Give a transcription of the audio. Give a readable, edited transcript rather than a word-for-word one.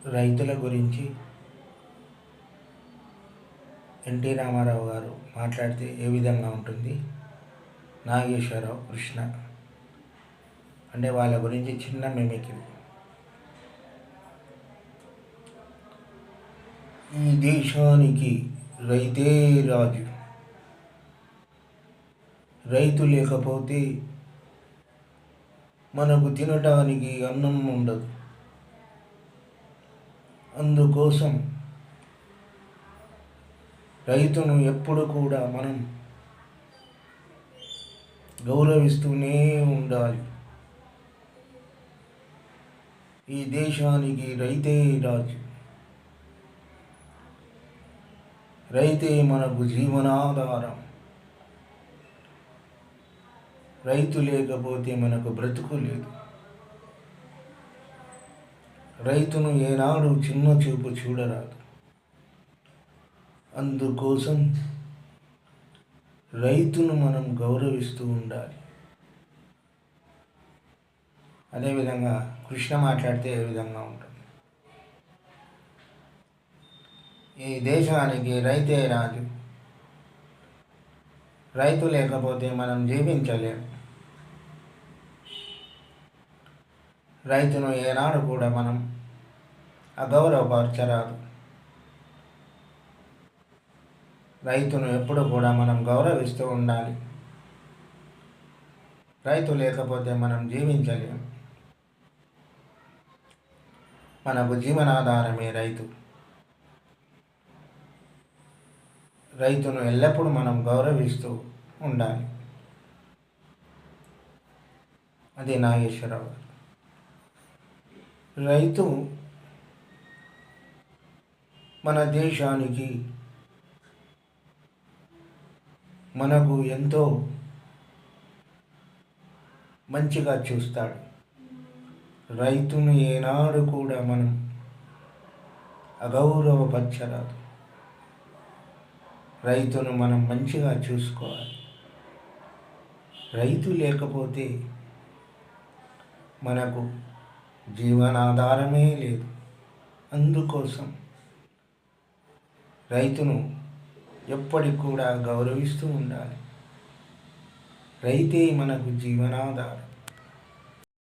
రైతుల గురించి ఎన్టీ రామారావు గారు మాట్లాడితే ఏ విధంగా ఉంటుంది? నాగేశ్వరరావు కృష్ణ అంటే వాళ్ళ గురించి చిన్న మిమిక్రీ. ఈ దేశానికి రైతే రాజు. రైతు లేకపోతే మనకు తినటానికి అన్నం ఉండదు. అందుకోసం రైతును ఎప్పుడు కూడా మనం గౌరవిస్తూనే ఉండాలి. ఈ దేశానికి రైతే రాజు. రైతే మనకు జీవనాధారం. రైతు లేకపోతే మనకు బ్రతుకు లేదు. రైతును ఏనాడు చిన్న చూపు చూడరాదు. అందుకోసం రైతును మనం గౌరవిస్తూ ఉండాలి. అదేవిధంగా కృష్ణ మాట్లాడితే ఏ విధంగా ఉంటుంది? ఈ దేశానికి రైతే రాజు. రైతు లేకపోతే మనం జీవించలేము. రైతును ఏనాడు కూడా మనం అగౌరవపరచరాదు. రైతును ఎప్పుడు కూడా మనం గౌరవిస్తూ ఉండాలి. రైతు లేకపోతే మనం జీవించలేము. మనకు జీవనాధారమే రైతు. రైతును ఎల్లప్పుడూ మనం గౌరవిస్తూ ఉండాలి. అది నాగేశ్వరరావు. రైతు మన దేశానికి మనకు ఎంతో మంచిగా చూస్తాడు. రైతును ఏనాడు కూడా మనం అగౌరవపరచరాదు. రైతును మనం మంచిగా చూసుకోవాలి. రైతు లేకపోతే మనకు జీవనాధారమే లేదు. అందుకోసం రైతును ఎప్పటికి కూడా గౌరవిస్తూ ఉండాలి. రైతే మనకు జీవనాధారం.